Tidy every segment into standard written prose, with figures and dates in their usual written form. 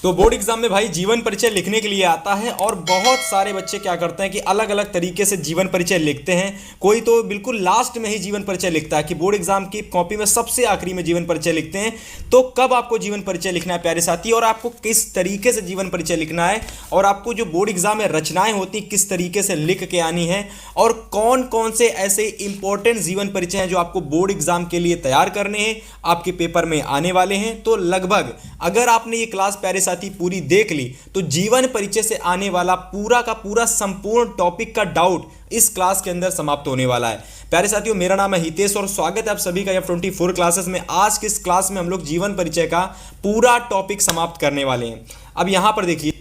तो board exam में भाई जीवन परिचय लिखने के लिए आता है और बहुत सारे बच्चे क्या करते हैं कि अलग अलग तरीके से जीवन परिचय लिखते हैं। कोई तो बिल्कुल लास्ट में ही जीवन परिचय लिखता है कि बोर्ड एग्जाम की कॉपी में सबसे आखिरी में जीवन परिचय लिखते हैं। तो कब आपको जीवन परिचय लिखना है प्यारे साथी, और आपको किस तरीके से जीवन परिचय लिखना है, और आपको जो बोर्ड एग्जाम में रचनाएं होती किस तरीके से लिख के आनी है, और कौन कौन से ऐसे इंपॉर्टेंट जीवन परिचय हैं जो आपको बोर्ड एग्जाम के लिए तैयार करने हैं, आपके पेपर में आने वाले हैं। तो लगभग अगर आपने ये क्लास प्यारे साथी पूरी देख ली तो जीवन परिचय से आने वाला पूरा का पूरा संपूर्ण टॉपिक का डाउट इस क्लास के अंदर समाप्त होने वाला है। प्यारे साथियों, मेरा नाम है हितेश और स्वागत है आप सभी का F24 क्लासेस में। आज की इस क्लास में हम लोग जीवन परिचय का पूरा टॉपिक समाप्त करने वाले हैं। अब यहां पर देखिए,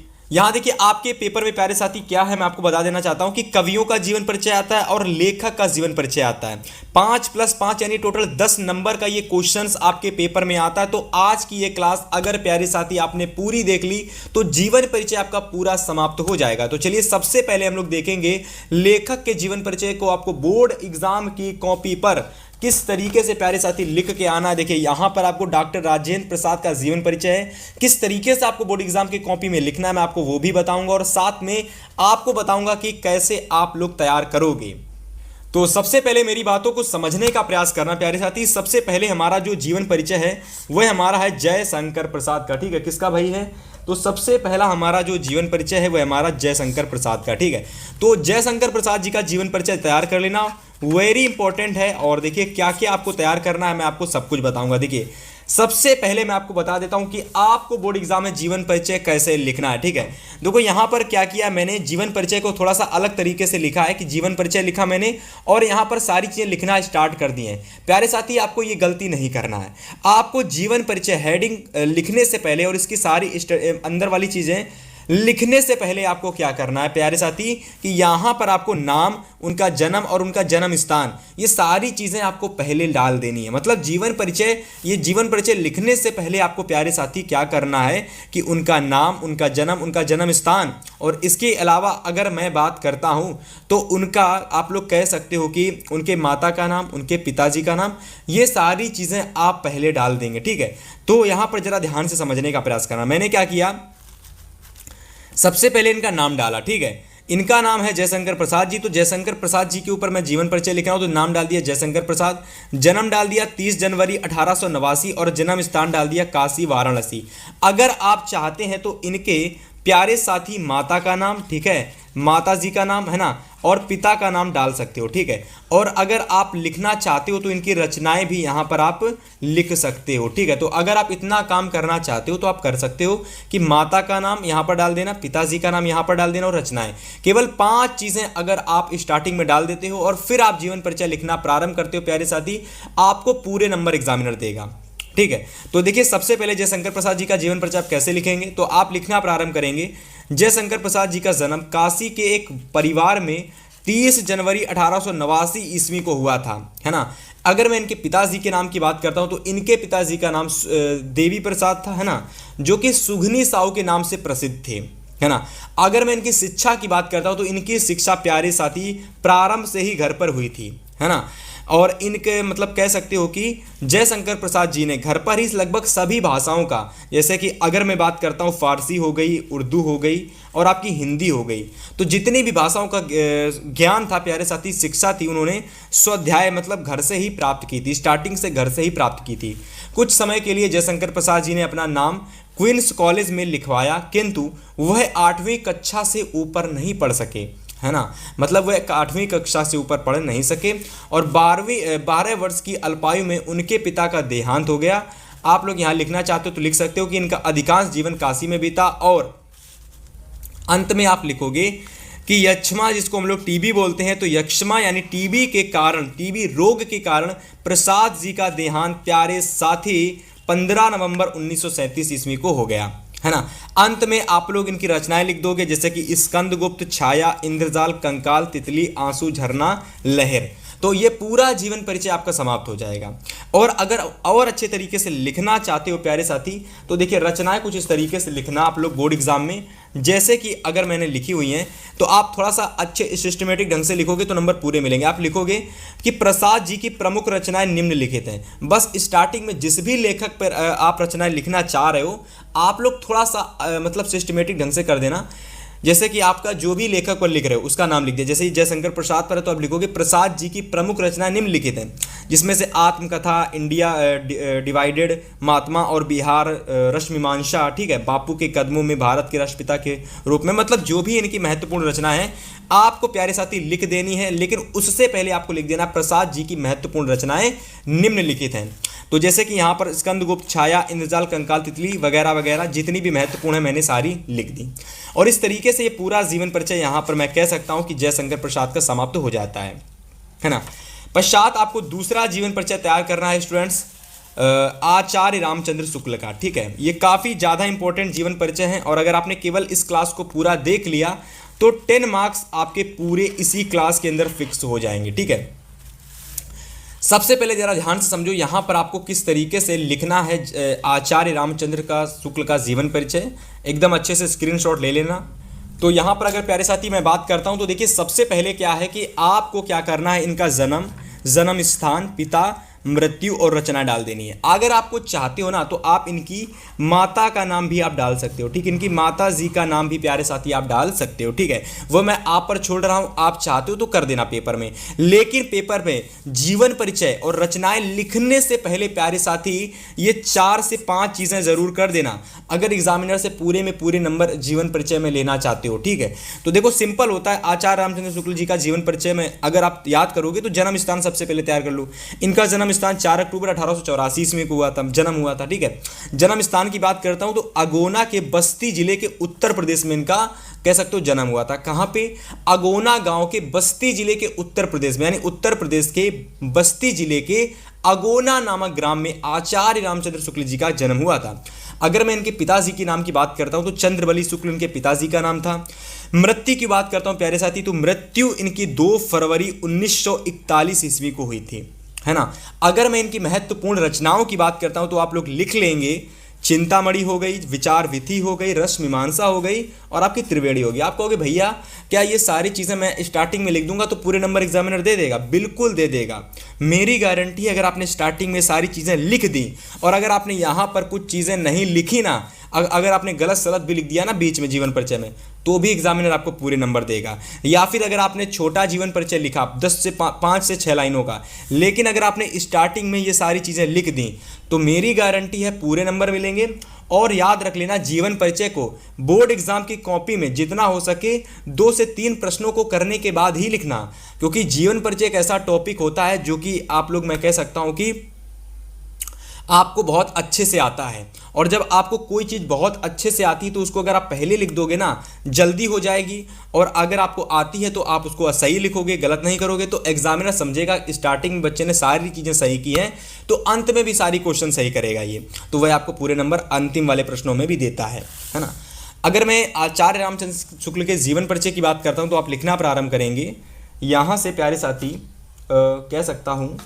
आपके पेपर में प्यारे साथी क्या है मैं आपको बता देना चाहता हूं कि कवियों का जीवन परिचय आता है और लेखक का जीवन परिचय आता है। 5+5 यानी टोटल 10 नंबर का ये क्वेश्चंस आपके पेपर में आता है। तो आज की ये क्लास अगर प्यारे साथी आपने पूरी देख ली तो जीवन परिचय आपका पूरा समाप्त हो जाएगा। तो चलिए सबसे पहले हम लोग देखेंगे लेखक के जीवन परिचय को आपको बोर्ड एग्जाम की कॉपी पर किस तरीके से प्यारे साथी लिख के आना है। देखिए यहां पर आपको डॉक्टर राजेंद्र प्रसाद का जीवन परिचय है, किस तरीके से आपको बोर्ड एग्जाम की कॉपी में लिखना है मैं आपको वो भी बताऊंगा, और साथ में आपको बताऊंगा कि कैसे आप लोग तैयार करोगे। तो सबसे पहले मेरी बातों को समझने का प्रयास करना प्यारे साथी। सबसे पहले हमारा जो जीवन परिचय है वह हमारा है जयशंकर प्रसाद का, ठीक है। किसका भाई है? तो सबसे पहला हमारा जो जीवन परिचय है वह हमारा जयशंकर प्रसाद का, ठीक है। तो जयशंकर प्रसाद जी का जीवन परिचय तैयार कर लेना, वेरी इंपॉर्टेंट है। और देखिए क्या क्या आपको तैयार करना है मैं आपको सब कुछ बताऊंगा। देखिए सबसे पहले मैं आपको बता देता हूं कि आपको बोर्ड एग्जाम में जीवन परिचय कैसे लिखना है, ठीक है। देखो यहां पर क्या किया मैंने, जीवन परिचय को थोड़ा सा अलग तरीके से लिखा है कि जीवन परिचय लिखा मैंने और यहां पर सारी चीजें लिखना स्टार्ट कर दी हैं। प्यारे साथी आपको ये गलती नहीं करना है। आपको जीवन परिचय हेडिंग लिखने से पहले और इसकी सारी अंदर वाली चीजें लिखने से पहले आपको क्या करना है प्यारे साथी कि यहां पर आपको नाम, उनका जन्म और उनका जन्म स्थान, ये सारी चीजें आपको पहले डाल देनी है। मतलब जीवन परिचय लिखने से पहले आपको प्यारे साथी क्या करना है कि उनका नाम, उनका जन्म स्थान, और इसके अलावा अगर मैं बात करता हूं तो उनका आप लोग कह सकते हो कि उनके माता का नाम, उनके पिताजी का नाम, ये सारी चीजें आप पहले डाल देंगे, ठीक है। तो यहां पर जरा ध्यान से समझने का प्रयास करना। मैंने क्या किया, सबसे पहले इनका नाम डाला, ठीक है। इनका नाम है जयशंकर प्रसाद जी, तो जयशंकर प्रसाद जी के ऊपर मैं जीवन परिचय लिख रहा हूं तो नाम डाल दिया जयशंकर प्रसाद। जन्म डाल दिया 30 जनवरी 1889 और जन्म स्थान डाल दिया काशी वाराणसी। अगर आप चाहते हैं तो इनके प्यारे साथी माता का नाम, ठीक है, माता जी का नाम है ना, और पिता का नाम डाल सकते हो, ठीक है। और अगर आप लिखना चाहते हो तो इनकी रचनाएं भी यहां पर आप लिख सकते हो, ठीक है। तो अगर आप इतना काम करना चाहते हो तो आप कर सकते हो कि माता का नाम यहां पर डाल देना, पिताजी का नाम यहां पर डाल देना और रचनाएं। केवल 5 चीजें अगर आप स्टार्टिंग में डाल देते हो और फिर आप जीवन परिचय लिखना प्रारंभ करते हो प्यारे साथी, आपको पूरे नंबर एग्जामिनर देगा, ठीक है। तो देखिए सबसे पहले जयशंकर प्रसाद जी का जीवन परिचय आप कैसे लिखेंगे, तो आप लिखना प्रारंभ करेंगे। जयशंकर प्रसाद जी का जन्म काशी के एक परिवार में 30 जनवरी 1889 ईस्वी को हुआ था, है ना। अगर मैं इनके पिताजी के नाम की बात करता हूं तो इनके पिताजी का नाम देवी प्रसाद था, है ना, जो कि सुघनी साहू के नाम से प्रसिद्ध थे, है ना। अगर मैं इनकी शिक्षा की बात करता हूं तो इनकी शिक्षा प्यारे साथी प्रारंभ से ही घर पर हुई थी, है ना। और इनके मतलब कह सकते हो कि जयशंकर प्रसाद जी ने घर पर ही लगभग सभी भाषाओं का, जैसे कि अगर मैं बात करता हूँ फारसी हो गई, उर्दू हो गई और आपकी हिंदी हो गई, तो जितनी भी भाषाओं का ज्ञान था प्यारे साथी, शिक्षा थी, उन्होंने स्वाध्याय मतलब घर से ही प्राप्त की थी, स्टार्टिंग से घर से ही प्राप्त की थी। कुछ समय के लिए जयशंकर प्रसाद जी ने अपना नाम क्वींस कॉलेज में लिखवाया, किंतु वह 8वीं कक्षा से ऊपर नहीं पढ़ सके, है ना। मतलब वह 8वीं कक्षा से ऊपर पढ़ नहीं सके और 12 वर्ष की अल्पायु में उनके पिता का देहांत हो गया। आप लोग यहाँ लिखना चाहते हो तो लिख सकते हो कि इनका अधिकांश जीवन काशी में बीता, और अंत में आप लिखोगे कि यक्ष्मा, जिसको हम लोग टीबी बोलते हैं, तो यक्ष्मा यानी टीबी के कारण, टीबी रोग के कारण प्रसाद जी का देहांत प्यारे साथी 15 नवंबर 1937 ईस्वी को हो गया, है ना। अंत में आप लोग इनकी रचनाएं लिख दोगे, जैसे कि स्कंदगुप्त, छाया, इंद्रजाल, कंकाल, तितली, आंसू, झरना, लहर। तो ये पूरा जीवन परिचय आपका समाप्त हो जाएगा। और अगर और अच्छे तरीके से लिखना चाहते हो प्यारे साथी तो देखिए रचनाएं कुछ इस तरीके से लिखना आप लोग बोर्ड एग्जाम में, जैसे कि अगर मैंने लिखी हुई हैं तो आप थोड़ा सा अच्छे सिस्टमेटिक ढंग से लिखोगे तो नंबर पूरे मिलेंगे। आप लिखोगे कि प्रसाद जी की प्रमुख रचनाएं निम्नलिखित हैं। बस स्टार्टिंग में जिस भी लेखक पर आप रचनाएं लिखना चाह रहे हो आप लोग थोड़ा सा मतलब सिस्टमेटिक ढंग से कर देना। जैसे कि आपका जो भी लेखक पर लिख रहे हो उसका नाम लिख दिया। जैसे जयशंकर प्रसाद पर है तो आप लिखोगे प्रसाद जी की प्रमुख रचनाएं निम्नलिखित हैं, जिसमें से आत्मकथा, इंडिया डिवाइडेड, महात्मा और बिहार, रश्मिमांसा, ठीक है, बापू के कदमों में भारत के राष्ट्रपिता के रूप में। मतलब जो भी इनकी महत्वपूर्ण रचना है आपको प्यारे साथी लिख देनी है, लेकिन उससे पहले आपको लिख देना प्रसाद जी की महत्वपूर्ण रचनाएं निम्नलिखित हैं। तो जैसे कि यहाँ पर स्कंदगुप्त, छाया, इंद्रजाल, कंकाल, तितली वगैरह वगैरह जितनी भी महत्वपूर्ण है मैंने सारी लिख दी। और इस तरीके से ये पूरा जीवन परिचय यहाँ पर मैं कह सकता हूँ कि जयशंकर प्रसाद का समाप्त हो जाता है ना। पश्चात आपको दूसरा जीवन परिचय तैयार करना है स्टूडेंट्स, आचार्य रामचंद्र शुक्ल का। ठीक है, ये काफ़ी ज़्यादा इंपॉर्टेंट जीवन परिचय है और अगर आपने केवल इस क्लास को पूरा देख लिया तो 10 मार्क्स आपके पूरे इसी क्लास के अंदर फिक्स हो जाएंगे। ठीक है, सबसे पहले जरा ध्यान से समझो यहाँ पर आपको किस तरीके से लिखना है आचार्य रामचंद्र का शुक्ल का जीवन परिचय। एकदम अच्छे से स्क्रीनशॉट ले लेना। तो यहाँ पर अगर प्यारे साथी मैं बात करता हूँ तो देखिए सबसे पहले क्या है कि आपको क्या करना है, इनका जन्म स्थान, पिता, मृत्यु और रचना डाल देनी है। अगर आपको चाहते हो ना तो आप इनकी माता का नाम भी आप डाल सकते हो। ठीक, इनकी माता जी का नाम भी प्यारे साथी आप डाल सकते हो। ठीक है, वो मैं आप पर छोड़ रहा हूँ, आप चाहते हो तो कर देना पेपर में। लेकिन पेपर में जीवन परिचय और रचनाएं लिखने से पहले प्यारे साथी ये 4 से 5 चीज़ें ज़रूर कर देना अगर एग्जामिनर से पूरे में पूरे नंबर जीवन परिचय में लेना चाहते हो। ठीक है, तो देखो सिंपल होता है। आचार्य रामचंद्र शुक्ल जी का जीवन परिचय में अगर आप याद करोगे तो जन्म स्थान सबसे पहले तैयार कर लो। इनका जन्म स्थान 4 अक्टूबर 1884 ईस्वी को हुआ था, जन्म हुआ था। ठीक है, जन्म स्थान की बात करता हूं तो अगोना के बस्ती जिले के उत्तर प्रदेश में इनका कह सकते हो जन्म हुआ था। कहां पे? अगोना गांव के बस्ती जिले के उत्तर प्रदेश में, यानी उत्तर प्रदेश के बस्ती जिले के अगोना नामक ग्राम में आचार्य रामचंद्र शुक्ल जी का जन्म हुआ था। अगर मैं इनके पिताजी के नाम की बात करता हूं तो चंद्रबली शुक्ल इनके पिताजी का नाम था। मृत्यु की बात करता हूं प्यारे साथी तो मृत्यु इनकी 2 फरवरी 1941 ईस्वी को हुई थी, है ना। अगर मैं इनकी महत्वपूर्ण रचनाओं की बात करता हूं तो आप लोग लिख लेंगे चिंतामणि हो गई, विचार विधि हो गई, रस मीमांसा हो गई और आपकी त्रिवेणी होगी। आप कहोगे भैया क्या ये सारी चीज़ें मैं स्टार्टिंग में लिख दूंगा तो पूरे नंबर एग्जामिनर दे देगा? बिल्कुल दे देगा, मेरी गारंटी है। अगर आपने स्टार्टिंग में सारी चीज़ें लिख दी और अगर आपने यहाँ पर कुछ चीज़ें नहीं लिखी ना, अगर आपने गलत सलत भी लिख दिया ना बीच में जीवन परिचय में, तो भी एग्जामिनर आपको पूरे नंबर देगा। या फिर अगर आपने छोटा जीवन परिचय लिखा 5 से 6 लाइनों का, लेकिन अगर आपने स्टार्टिंग में ये सारी चीज़ें लिख दी तो मेरी गारंटी है पूरे नंबर मिलेंगे। और याद रख लेना जीवन परिचय को बोर्ड एग्जाम की कॉपी में जितना हो सके 2 से 3 प्रश्नों को करने के बाद ही लिखना, क्योंकि जीवन परिचय एक ऐसा टॉपिक होता है जो कि आप लोग मैं कह सकता हूं कि आपको बहुत अच्छे से आता है। और जब आपको कोई चीज़ बहुत अच्छे से आती है तो उसको अगर आप पहले लिख दोगे ना जल्दी हो जाएगी, और अगर आपको आती है तो आप उसको सही लिखोगे, गलत नहीं करोगे तो एग्जामिनर समझेगा स्टार्टिंग में बच्चे ने सारी चीज़ें सही की हैं तो अंत में भी सारी क्वेश्चन सही करेगा ये, तो वह आपको पूरे नंबर अंतिम वाले प्रश्नों में भी देता है ना। अगर मैं आचार्य रामचंद्र शुक्ल के जीवन परिचय की बात करता हूँ तो आप लिखना प्रारंभ करेंगे। यहाँ से प्यारे साथी कह सकता हूँ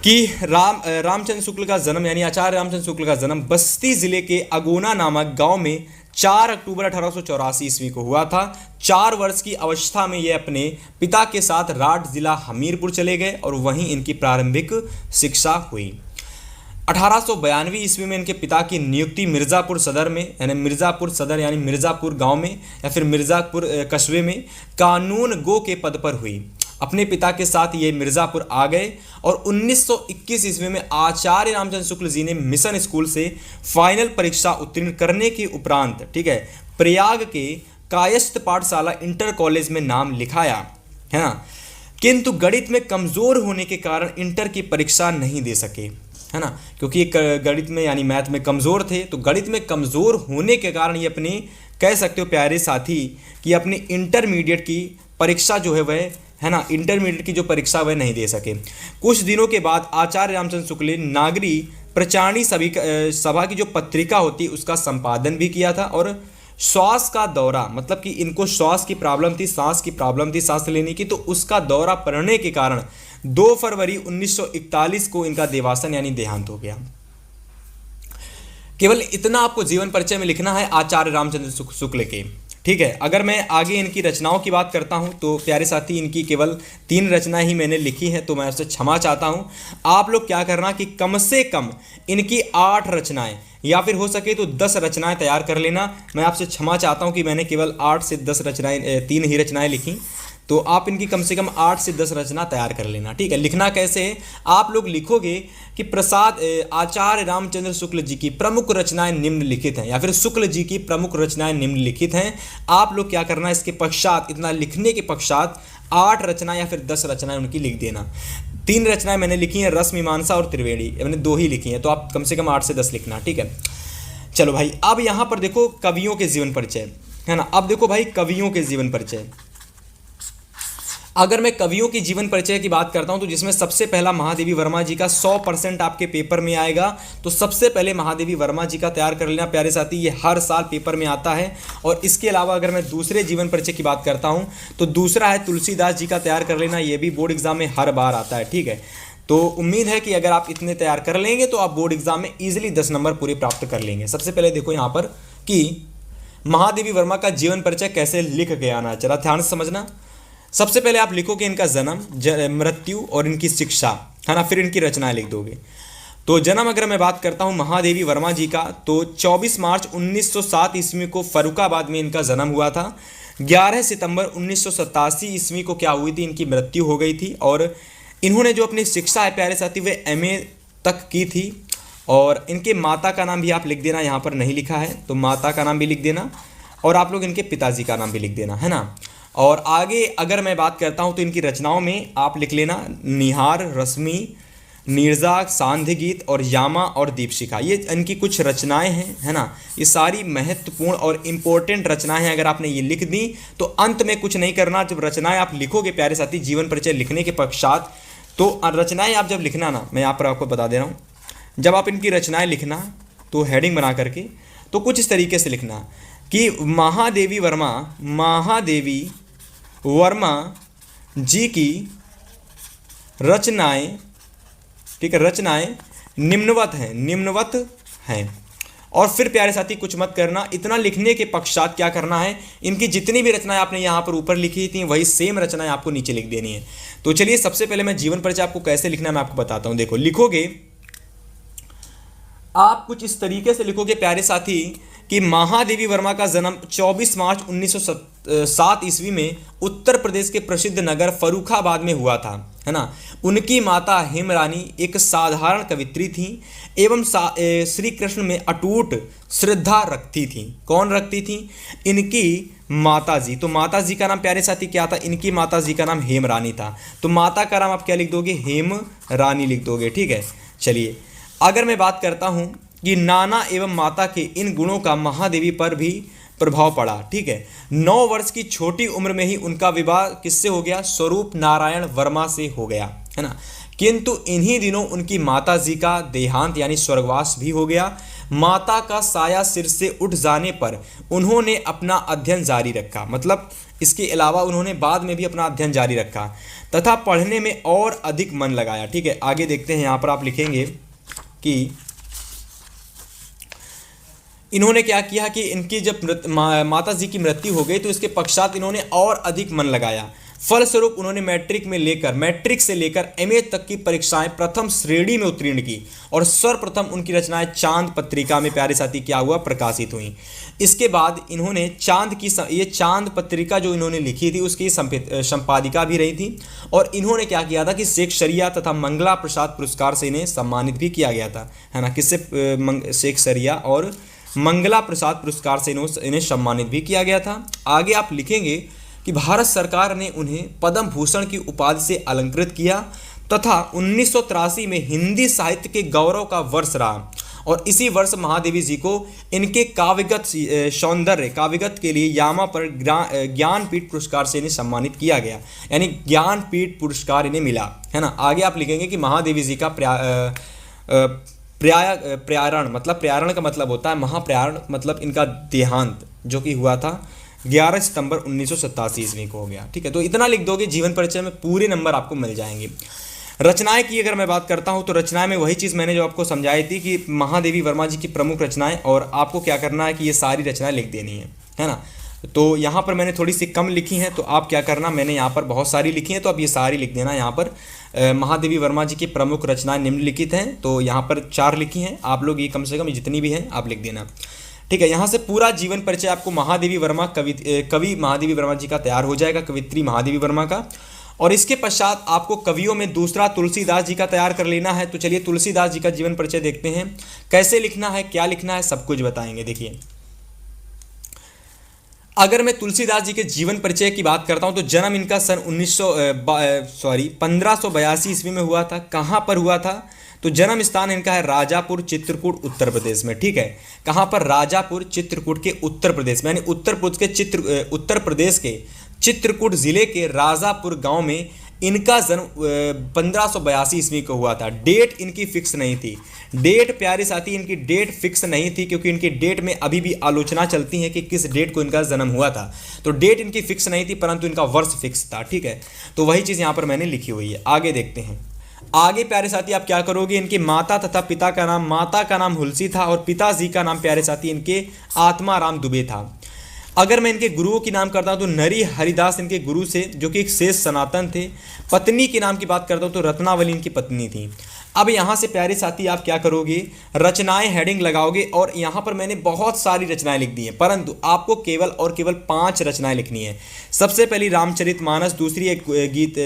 कि रामचंद्र शुक्ल का जन्म यानी आचार्य रामचंद्र शुक्ल का जन्म बस्ती जिले के अगोना नामक गांव में 4 अक्टूबर 1884 ईस्वी को हुआ था। 4 वर्ष की अवस्था में ये अपने पिता के साथ राठ जिला हमीरपुर चले गए और वहीं इनकी प्रारंभिक शिक्षा हुई। 1892 ईस्वी में इनके पिता की नियुक्ति मिर्ज़ापुर सदर में, यानी मिर्ज़ापुर सदर यानी मिर्ज़ापुर गांव में या फिर मिर्ज़ापुर कस्बे में कानून गो के पद पर हुई। अपने पिता के साथ ये मिर्ज़ापुर आ गए और 1921 ईस्वी में आचार्य रामचंद्र शुक्ल जी ने मिशन स्कूल से फाइनल परीक्षा उत्तीर्ण करने के उपरांत, ठीक है, प्रयाग के कायस्थ पाठशाला इंटर कॉलेज में नाम लिखाया, है ना। किंतु गणित में कमज़ोर होने के कारण इंटर की परीक्षा नहीं दे सके, है ना, क्योंकि गणित में यानी मैथ में कमज़ोर थे। तो गणित में कमज़ोर होने के कारण ये अपने कह सकते हो प्यारे साथी कि अपनी इंटरमीडिएट की परीक्षा जो है वह, है ना, इंटरमीडिएट की जो परीक्षा वह नहीं दे सके। कुछ दिनों के बाद आचार्य रामचंद्र शुक्ल ने नागरी प्रचारणी सभा की जो पत्रिका होती है उसका संपादन भी किया था। और श्वास का दौरा, मतलब कि इनको श्वास की प्रॉब्लम थी, सांस लेने की, तो उसका दौरा पड़ने के कारण 2 फरवरी 1941 को इनका देवासन यानी देहांत हो गया। केवल इतना आपको जीवन परिचय में लिखना है आचार्य रामचंद्र शुक्ल के। ठीक है, अगर मैं आगे इनकी रचनाओं की बात करता हूं तो प्यारे साथी इनकी केवल 3 रचनाएं ही मैंने लिखी हैं, तो मैं उससे क्षमा चाहता हूं। आप लोग क्या करना कि कम से कम इनकी 8 रचनाएं या फिर हो सके तो 10 रचनाएं तैयार कर लेना। मैं आपसे क्षमा चाहता हूं कि मैंने केवल 8 से 10 रचनाएं 3 ही रचनाएं लिखी, तो आप इनकी कम से कम 8 से 10 रचना तैयार कर लेना। ठीक है, लिखना कैसे है, आप लोग लिखोगे कि आचार्य रामचंद्र शुक्ल जी की प्रमुख रचनाएं निम्नलिखित हैं, या फिर शुक्ल जी की प्रमुख रचनाएं निम्नलिखित हैं। आप लोग क्या करना है, इसके पश्चात, इतना लिखने के पश्चात 8 रचना या फिर 10 रचनाएं उनकी लिख देना। 3 रचनाएं मैंने लिखी हैं, रस मीमांसा और त्रिवेणी, मैंने 2 ही लिखी हैं, तो आप कम से कम 8 से 10 लिखना। ठीक है, चलो भाई, अब यहाँ पर देखो कवियों के जीवन परिचय, है ना। अब देखो भाई कवियों के जीवन परिचय, अगर मैं कवियों की जीवन परिचय की बात करता हूं तो जिसमें सबसे पहला महादेवी वर्मा जी का 100% आपके पेपर में आएगा, तो सबसे पहले महादेवी वर्मा जी का तैयार कर लेना प्यारे साथी, ये हर साल पेपर में आता है। और इसके अलावा अगर मैं दूसरे जीवन परिचय की बात करता हूं तो दूसरा है तुलसीदास जी का तैयार कर लेना, ये भी बोर्ड एग्जाम में हर बार आता है। ठीक है, तो उम्मीद है कि अगर आप इतने तैयार कर लेंगे तो आप बोर्ड एग्जाम में ईजिली 10 नंबर पूरे प्राप्त कर लेंगे। सबसे पहले देखो यहाँ पर कि महादेवी वर्मा का जीवन परिचय कैसे लिख के आना, जरा ध्यान से समझना। सबसे पहले आप लिखोगे इनका जन्म, मृत्यु और इनकी शिक्षा, है ना, फिर इनकी रचनाएं लिख दोगे। तो जन्म अगर मैं बात करता हूं महादेवी वर्मा जी का, तो 24 मार्च 1907 ईस्वी को फर्रुखाबाद में इनका जन्म हुआ था। 11 सितंबर 1987 ईस्वी को क्या हुई थी, इनकी मृत्यु हो गई थी। और इन्होंने जो अपनी शिक्षा है प्यारे साथी वे MA तक की थी। और इनके माता का नाम भी आप लिख देना, यहाँ पर नहीं लिखा है तो माता का नाम भी लिख देना, और आप लोग इनके पिताजी का नाम भी लिख देना, है ना। और आगे अगर मैं बात करता हूं तो इनकी रचनाओं में आप लिख लेना निहार, रश्मि, नीरजा, सांध्य गीत और यामा और दीपशिखा, ये इनकी कुछ रचनाएं हैं, है ना। ये सारी महत्वपूर्ण और इम्पोर्टेंट रचनाएं हैं। अगर आपने ये लिख दी तो अंत में कुछ नहीं करना, जब रचनाएं आप लिखोगे प्यारे साथी जीवन परिचय लिखने के पश्चात, तो रचनाएं आप जब लिखना ना, मैं यहाँ पर आपको बता दे रहा हूँ, जब आप इनकी रचनाएं लिखना तो हेडिंग बना करके तो कुछ इस तरीके से लिखना कि महादेवी वर्मा जी की रचनाएं, ठीक है, रचनाएं निम्नवत हैं। और फिर प्यारे साथी कुछ मत करना, इतना लिखने के पश्चात क्या करना है, इनकी जितनी भी रचनाएं आपने यहाँ पर ऊपर लिखी थी वही सेम रचनाएं आपको नीचे लिख देनी है। तो चलिए सबसे पहले मैं जीवन परिचय आपको कैसे लिखना है मैं आपको बताता हूँ। देखो, लिखोगे आप कुछ इस तरीके से लिखोगे प्यारे साथी कि महादेवी वर्मा का जन्म 24 मार्च 1907 ईस्वी में उत्तर प्रदेश के प्रसिद्ध नगर फर्रुखाबाद में हुआ था, है ना। उनकी माता हेमरानी एक साधारण कवित्री थी एवं श्री कृष्ण में अटूट श्रद्धा रखती थी। कौन रखती थी? इनकी माता जी। तो माता जी का नाम प्यारे साथी क्या था? इनकी माता जी का नाम हेमरानी था। तो माता का नाम आप क्या लिख दोगे? हेमरानी लिख दोगे। ठीक है, चलिए अगर मैं बात करता हूँ कि नाना एवं माता के इन गुणों का महादेवी पर भी प्रभाव पड़ा। ठीक है, 9 वर्ष की छोटी उम्र में ही उनका विवाह किससे हो गया? स्वरूप नारायण वर्मा से हो गया, है ना। किंतु इन्हीं दिनों उनकी माता जी का देहांत यानी स्वर्गवास भी हो गया। माता का साया सिर से उठ जाने पर उन्होंने अपना अध्ययन जारी रखा, मतलब इसके अलावा उन्होंने बाद में भी अपना अध्ययन जारी रखा तथा पढ़ने में और अधिक मन लगाया। ठीक है, आगे देखते हैं। यहाँ पर आप लिखेंगे कि इन्होंने क्या किया कि इनकी जब माता जी की मृत्यु हो गई तो इसके पश्चात इन्होंने और अधिक मन लगाया। फलस्वरूप उन्होंने मैट्रिक से लेकर MA तक की परीक्षाएं प्रथम श्रेणी में उत्तीर्ण की और सर्वप्रथम उनकी रचनाएं चांद पत्रिका में प्यारे साथी क्या हुआ? प्रकाशित हुई। इसके बाद इन्होंने ये चांद पत्रिका जो इन्होंने लिखी थी उसकी संपादिका भी रही थी। और इन्होंने क्या किया था कि शेखसरिया तथा मंगला प्रसाद पुरस्कार से इन्हें सम्मानित भी किया गया था, है ना। किससे? शेखसरिया और मंगला प्रसाद पुरस्कार से इन्हें सम्मानित भी किया गया था। आगे आप लिखेंगे कि भारत सरकार ने उन्हें पद्म भूषण की उपाधि से अलंकृत किया तथा 1983 में हिंदी साहित्य के गौरव का वर्ष रहा। और इसी वर्ष महादेवी जी को इनके काव्यगत के लिए यामा पर ज्ञानपीठ पुरस्कार से इन्हें सम्मानित किया गया, यानी ज्ञानपीठ पुरस्कार इन्हें मिला, है ना। आगे आप लिखेंगे कि महादेवी जी का प्रयारण का मतलब होता है महाप्रयाण, मतलब इनका देहांत जो कि हुआ था 11 सितंबर 1987 ईस्वी को हो गया। ठीक है, तो इतना लिख दोगे जीवन परिचय में पूरे नंबर आपको मिल जाएंगे। रचनाएं की अगर मैं बात करता हूं तो रचनाएं में वही चीज़ मैंने जो आपको समझाई थी कि महादेवी वर्मा जी की प्रमुख रचनाएं, और आपको क्या करना है कि ये सारी रचनाएं लिख देनी है ना। तो यहाँ पर मैंने थोड़ी सी कम लिखी हैं, तो आप क्या करना, मैंने यहाँ पर बहुत सारी लिखी हैं तो आप ये सारी लिख देना। यहाँ पर महादेवी वर्मा जी की प्रमुख रचनाएं निम्नलिखित हैं, तो यहाँ पर 4 लिखी हैं, आप लोग ये कम से कम जितनी भी हैं आप लिख देना। ठीक है, यहाँ से पूरा जीवन परिचय आपको महादेवी वर्मा कवि महादेवी वर्मा जी का तैयार हो जाएगा, कवित्री महादेवी वर्मा का। और इसके पश्चात आपको कवियों में दूसरा तुलसीदास जी का तैयार कर लेना है। तो चलिए तुलसीदास जी का जीवन परिचय देखते हैं, कैसे लिखना है, क्या लिखना है, सब कुछ बताएंगे। देखिए, अगर मैं तुलसीदास जी के जीवन परिचय की बात करता हूं तो जन्म इनका सन 1582 ईस्वी में हुआ था। कहां पर हुआ था, तो जन्म स्थान इनका है राजापुर चित्रकूट उत्तर प्रदेश में। ठीक है, कहां पर, राजापुर चित्रकूट के उत्तर प्रदेश में, यानी उत्तर प्रदेश के चित्रकूट जिले के राजापुर गांव में इनका जन्म 1582 ईस्वी को हुआ था। डेट इनकी फिक्स नहीं थी। डेट प्यारे साथी, इनकी डेट फिक्स नहीं थी, क्योंकि इनकी डेट में अभी भी आलोचना चलती है कि किस डेट को इनका जन्म हुआ था। तो डेट इनकी फिक्स नहीं थी, परंतु इनका वर्ष फिक्स था। ठीक है, तो वही चीज़ यहाँ पर मैंने लिखी हुई है। आगे देखते हैं। आगे प्यारे साथी आप क्या करोगे, इनके माता तथा पिता का नाम, माता का नाम हुलसी था और पिताजी का नाम प्यारे साथी इनके आत्माराम दुबे था। अगर मैं इनके गुरुओं की नाम करता हूं तो नरी हरिदास इनके गुरु से, जो कि एक शेष सनातन थे। पत्नी के नाम की बात करता हूं तो रत्नावली इनकी पत्नी थी। अब यहाँ से प्यारे साथी आप क्या करोगे, रचनाएं हेडिंग लगाओगे, और यहाँ पर मैंने बहुत सारी रचनाएं लिख दी हैं, परंतु आपको केवल और केवल 5 रचनाएं लिखनी है। सबसे पहली रामचरितमानस, दूसरी है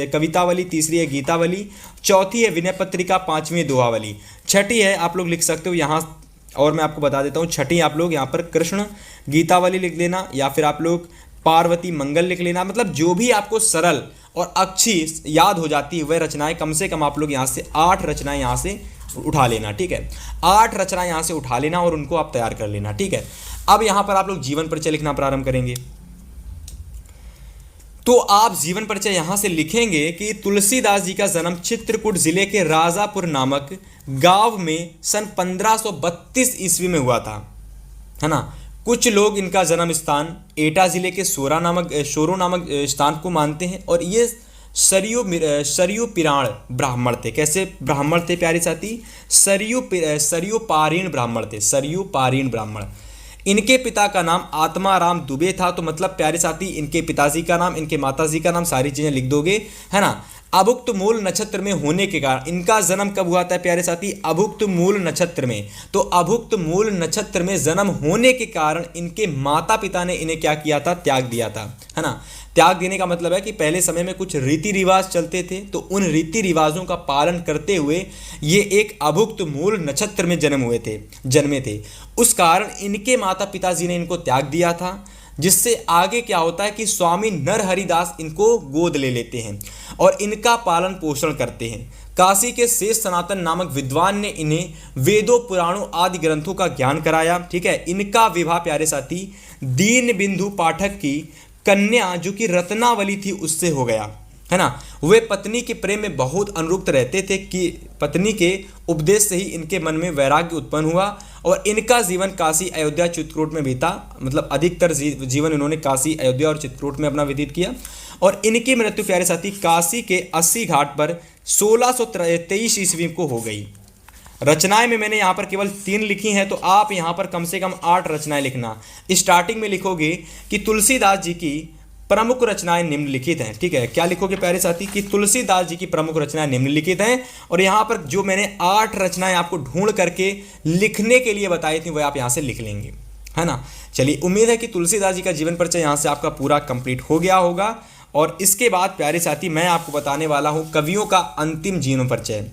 कवितावली, तीसरी है गीतावली, चौथी है विनय पत्रिका, 5वीं है दोहावली, छठी है आप लोग लिख सकते हो यहाँ, और मैं आपको बता देता हूँ, छठी आप लोग यहाँ पर कृष्ण गीतावली लिख लेना, या फिर आप लोग पार्वती मंगल लिख लेना। मतलब जो भी आपको सरल और अच्छी याद हो जाती है वह रचनाएं, कम से कम आप लोग यहाँ से 8 रचनाएं यहाँ से उठा लेना। ठीक है, 8 रचनाएं यहाँ से उठा लेना और उनको आप तैयार कर लेना। ठीक है, अब यहाँ पर आप लोग जीवन परिचय लिखना प्रारंभ करेंगे। तो आप जीवन परिचय यहां से लिखेंगे कि तुलसीदास जी का जन्म चित्रकूट जिले के राजापुर नामक गांव में सन 1532 ईस्वी में हुआ था, है ना। कुछ लोग इनका जन्म स्थान एटा जिले के शोरो नामक स्थान को मानते हैं, और ये सरयू पिराण ब्राह्मण थे। कैसे ब्राह्मण थे प्यारे साथी, सरयू पारीण ब्राह्मण थे, सरयू पारीण ब्राह्मण। इनके पिता का नाम आत्माराम दुबे था। तो मतलब प्यारे साथी, इनके पिताजी का नाम, इनके माताजी का नाम, सारी चीजें लिख दोगे, है ना। अभुक्त मूल नक्षत्र में होने के कारण, इनका जन्म कब हुआ था प्यारे साथी, अभुक्त मूल नक्षत्र में। तो अभुक्त मूल नक्षत्र में जन्म होने के कारण इनके माता पिता ने इन्हें क्या किया था, त्याग दिया था, है ना। त्याग देने का मतलब है कि पहले समय में कुछ रीति रिवाज चलते थे, तो उन रीति रिवाजों का पालन करते हुए ये एक अभुक्त मूल नक्षत्र में जन्मे थे। उस कारण इनके माता पिताजी ने इनको त्याग दिया था, जिससे आगे क्या होता है कि स्वामी नरहरिदास इनको गोद ले लेते हैं और इनका पालन पोषण करते हैं। काशी के शेष सनातन नामक विद्वान ने इन्हें वेदों पुराणों आदि ग्रंथों का ज्ञान कराया। ठीक है, इनका विवाह प्यारे साथी दीन बिंदु पाठक की कन्या जो कि रत्नावली थी उससे हो गया, है ना। वे पत्नी के प्रेम में बहुत अनुरक्त रहते थे कि पत्नी के उपदेश से ही इनके मन में वैराग्य उत्पन्न हुआ और इनका जीवन काशी अयोध्या चित्रकूट में बीता। मतलब अधिकतर जीवन इन्होंने काशी अयोध्या और चित्रकूट में अपना व्यतीत किया, और इनकी मृत्यु प्यारे साथी काशी के 80 घाट पर 1623 ईस्वी को हो गई। रचनाएं में मैंने यहाँ पर केवल 3 लिखी हैं, तो आप यहाँ पर कम से कम 8 रचनाएं लिखना। स्टार्टिंग में लिखोगे कि तुलसीदास जी की प्रमुख रचनाएं निम्नलिखित हैं। ठीक है, क्या लिखोगे प्यारे साथी कि तुलसीदास जी की प्रमुख रचनाएं निम्नलिखित हैं, और यहाँ पर जो मैंने 8 रचनाएं आपको ढूंढ करके लिखने के लिए बताई थी वह आप यहाँ से लिख लेंगे, है ना। चलिए, उम्मीद है कि तुलसीदास जी का जीवन परिचय यहाँ से आपका पूरा कंप्लीट हो गया होगा। और इसके बाद प्यारे साथी मैं आपको बताने वाला हूँ कवियों का अंतिम जीवन परिचय।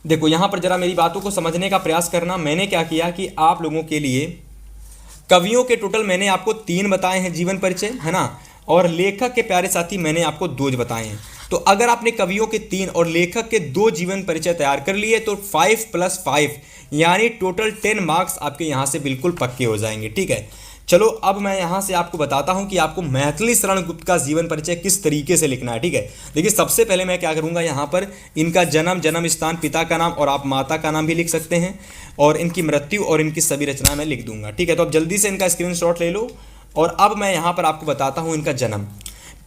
देखो यहाँ पर जरा मेरी बातों को समझने का प्रयास करना। मैंने क्या किया कि आप लोगों के लिए कवियों के टोटल मैंने आपको 3 बताए हैं जीवन परिचय, है ना, और लेखक के प्यारे साथी मैंने आपको 2 बताए हैं। तो अगर आपने कवियों के 3 और लेखक के 2 जीवन परिचय तैयार कर लिए तो 5 + 5 यानी टोटल 10 मार्क्स आपके यहाँ से बिल्कुल पक्के हो जाएंगे। ठीक है, चलो अब मैं यहाँ से आपको बताता हूँ कि आपको मैथिली शरण गुप्त का जीवन परिचय किस तरीके से लिखना है। ठीक है, देखिए सबसे पहले मैं क्या करूँगा, यहाँ पर इनका जन्म स्थान, पिता का नाम और आप माता का नाम भी लिख सकते हैं, और इनकी मृत्यु और इनकी सभी रचनाएं मैं लिख दूंगा। ठीक है, तो अब जल्दी से इनका स्क्रीनशॉट ले लो। और अब मैं यहाँ पर आपको बताता हूँ इनका जन्म।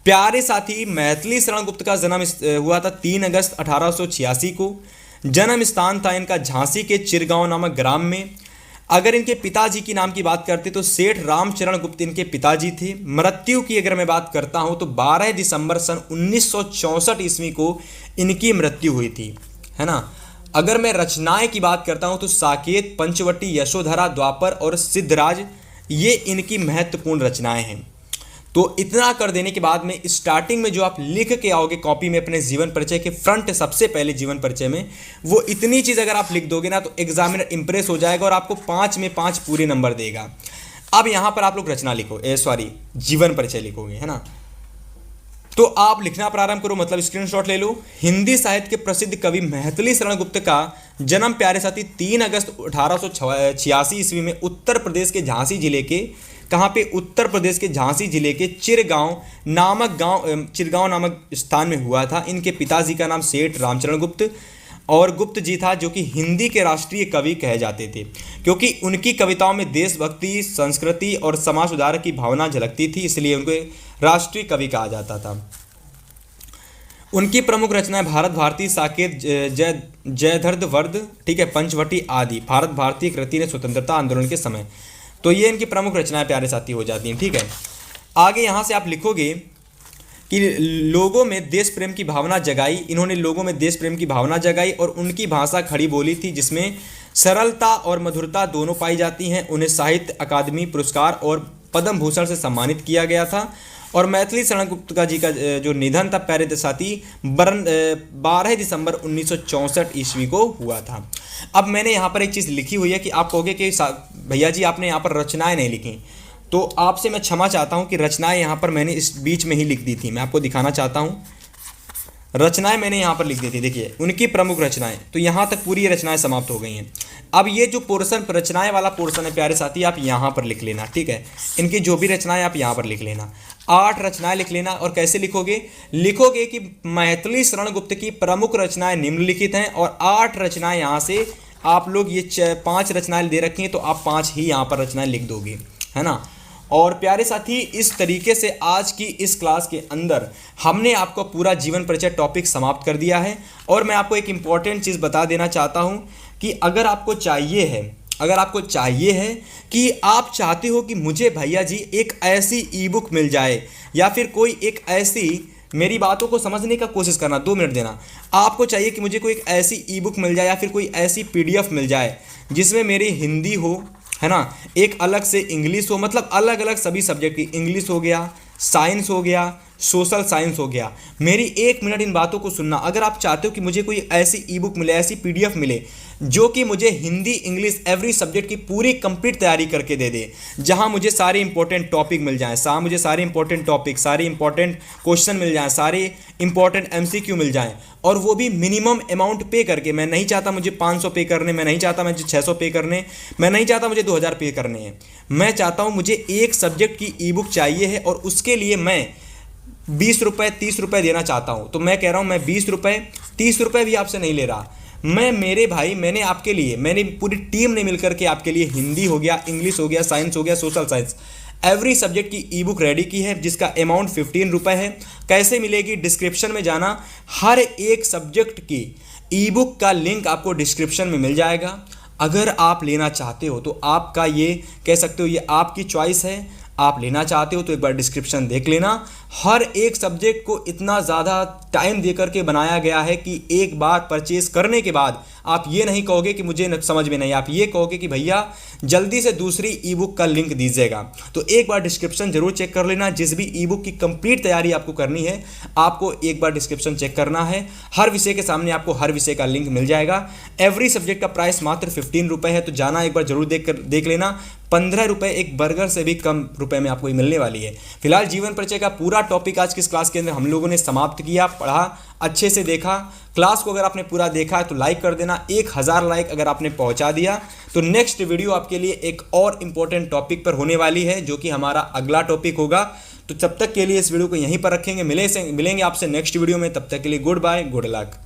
प्यारे साथी, मैथिली शरण गुप्त का जन्म हुआ था 3 अगस्त 1886 को। जन्म स्थान था इनका झांसी के चिरगांव नामक ग्राम में। अगर इनके पिताजी की नाम की बात करते तो सेठ रामचरण गुप्त इनके पिताजी थे। मृत्यु की अगर मैं बात करता हूं तो 12 दिसंबर सन 1964 ईस्वी को इनकी मृत्यु हुई थी, है ना। अगर मैं रचनाएं की बात करता हूं तो साकेत, पंचवटी, यशोधरा, द्वापर और सिद्धराज, ये इनकी महत्वपूर्ण रचनाएं हैं। तो इतना कर देने के बाद में स्टार्टिंग में जो आप लिख के आओगे कॉपी में अपने जीवन परिचय के फ्रंट, सबसे पहले जीवन परिचय में वो इतनी चीज़ अगर आप लिख दोगे ना तो एग्जामिनर इंप्रेस हो जाएगा और आपको 5 में 5 पूरे नंबर देगा। अब यहाँ पर आप लोग रचना लिखो, जीवन परिचय लिखोगे, है ना। तो आप लिखना प्रारंभ करो, मतलब स्क्रीनशॉट ले लो। हिंदी साहित्य के प्रसिद्ध कवि मैथिली शरण गुप्त का जन्म प्यारे साथी 3 अगस्त 1886 ईस्वी में उत्तर प्रदेश के झांसी जिले के, कहाँ पे, उत्तर प्रदेश के झांसी जिले के चिरगांव नामक स्थान में हुआ था। इनके पिताजी का नाम सेठ रामचरण गुप्त और गुप्त जी था, जो कि हिंदी के राष्ट्रीय कवि कहे जाते थे, क्योंकि उनकी कविताओं में देशभक्ति, संस्कृति और समाज सुधार की भावना झलकती थी, इसलिए उनको राष्ट्रीय कवि कहा जाता था। उनकी प्रमुख रचनाएं भारत भारती, साकेत, जयधर्द वर्द, ठीक है, पंचवटी आदि। भारत भारती कृति ने स्वतंत्रता आंदोलन के समय, तो ये इनकी प्रमुख रचनाएं प्यारे साथी हो जाती हैं, ठीक है। आगे यहाँ से आप लिखोगे कि लोगों में देश प्रेम की भावना जगाई। इन्होंने लोगों में देश प्रेम की भावना जगाई और उनकी भाषा खड़ी बोली थी, जिसमें सरलता और मधुरता दोनों पाई जाती हैं। उन्हें साहित्य अकादमी पुरस्कार और पद्म भूषण से सम्मानित किया गया था। और मैथिली शरण गुप्त का जी का जो निधन था प्यारे साथी 12 दिसंबर 1964 ईस्वी को हुआ था। अब मैंने यहाँ पर एक चीज़ लिखी हुई है कि आप कहोगे कि भैया जी आपने यहाँ पर रचनाएं नहीं लिखी, तो आपसे मैं क्षमा चाहता हूँ कि रचनाएं यहाँ पर मैंने इस बीच में ही लिख दी थी। मैं आपको दिखाना चाहता हूँ, रचनाएं मैंने यहाँ पर लिख दी थी, देखिए उनकी प्रमुख रचनाएं। तो यहाँ तक पूरी रचनाएं समाप्त हो गई हैं। अब ये जो पोर्शन रचनाएं वाला पोर्शन है प्यारे साथी, आप यहाँ पर लिख लेना, ठीक है। इनकी जो भी रचनाएं आप यहाँ पर लिख लेना, 8 रचनाएं लिख लेना। और कैसे लिखोगे कि मैथिली शरण गुप्त की प्रमुख रचनाएं निम्नलिखित हैं और 8 रचनाएं यहाँ से आप लोग, ये 5 रचनाएं दे रखी हैं तो आप 5 ही यहाँ पर रचनाएं लिख दोगे, है ना। और प्यारे साथी इस तरीके से आज की इस क्लास के अंदर हमने आपको पूरा जीवन परिचय टॉपिक समाप्त कर दिया है। और मैं आपको एक इम्पॉर्टेंट चीज़ बता देना चाहता हूँ कि अगर आपको चाहिए है कि आप चाहते हो कि मुझे भैया जी एक ऐसी ई बुक मिल जाए या फिर कोई एक ऐसी, मेरी बातों को समझने का कोशिश करना, 2 मिनट देना। आपको चाहिए कि मुझे कोई एक ऐसी ई बुक मिल जाए या फिर कोई ऐसी PDF मिल जाए जिसमें मेरी हिंदी हो, है ना, एक अलग से इंग्लिश हो, मतलब अलग अलग सभी सब्जेक्ट की, इंग्लिश हो गया, साइंस हो गया, सोशल साइंस हो गया। मेरी 1 मिनट इन बातों को सुनना। अगर आप चाहते हो कि मुझे कोई ऐसी ई बुक मिले, ऐसी PDF मिले जो कि मुझे हिंदी, इंग्लिश, एवरी सब्जेक्ट की पूरी कंप्लीट तैयारी करके दे दे, जहां मुझे सारे इंपॉर्टेंट टॉपिक मिल जाएं, मुझे सारे इंपॉर्टेंट टॉपिक, सारे इंपॉर्टेंट क्वेश्चन मिल जाएं, सारे इंपॉर्टेंट MCQ मिल जाएं, और वो भी मिनिमम अमाउंट पे करके। मैं नहीं चाहता मुझे 500 पे करने, मैं नहीं चाहता मुझे 600 पे करने, मैं नहीं चाहता मुझे 2000 पे करने हैं। मैं चाहता हूँ मुझे एक सब्जेक्ट की ई बुक चाहिए है और उसके लिए मैं 20 रुपये 30 रुपये देना चाहता हूँ। तो मैं कह रहा हूँ मैं 20 रुपये 30 रुपये भी आपसे नहीं ले रहा। मैं, मेरे भाई, मैंने आपके लिए, मैंने पूरी टीम ने मिलकर के आपके लिए हिंदी हो गया, इंग्लिश हो गया, साइंस हो गया, सोशल साइंस, एवरी सब्जेक्ट की ई बुक रेडी की है, जिसका अमाउंट 15 रुपये है। कैसे मिलेगी? डिस्क्रिप्शन में जाना, हर एक सब्जेक्ट की ई बुक का लिंक आपको डिस्क्रिप्शन में मिल जाएगा। अगर आप लेना चाहते हो तो आपका, ये कह सकते हो, ये आपकी चॉइस है। आप लेना चाहते हो तो एक बार डिस्क्रिप्शन देख लेना। हर एक सब्जेक्ट को इतना ज़्यादा टाइम दे करके बनाया गया है कि एक बार परचेज करने के बाद आप ये नहीं कहोगे कि मुझे समझ में नहीं, आप ये कहोगे कि भैया जल्दी से दूसरी ई बुक का लिंक दीजिएगा। तो एक बार डिस्क्रिप्शन जरूर चेक कर लेना। जिस भी ई बुक की कंप्लीट तैयारी आपको करनी है, आपको एक बार डिस्क्रिप्शन चेक करना है। हर विषय के सामने आपको हर विषय का लिंक मिल जाएगा। एवरी सब्जेक्ट का प्राइस मात्र 15 रुपये है, तो जाना एक बार जरूर देख लेना। 15 रुपये एक बर्गर से भी कम रुपए में आपको मिलने वाली है। फिलहाल जीवन परिचय का पूरा टॉपिक आज की इस क्लास के अंदर हम लोगों ने समाप्त किया, पढ़ा, अच्छे से देखा। क्लास को अगर आपने पूरा देखा है तो लाइक कर देना। 1000 लाइक अगर आपने पहुंचा दिया तो नेक्स्ट वीडियो आपके लिए एक और इम्पोर्टेंट टॉपिक पर होने वाली है, जो कि हमारा अगला टॉपिक होगा। तो तब तक के लिए इस वीडियो को यहीं पर रखेंगे, मिलेंगे आपसे नेक्स्ट वीडियो में। तब तक के लिए गुड बाय, गुड लक।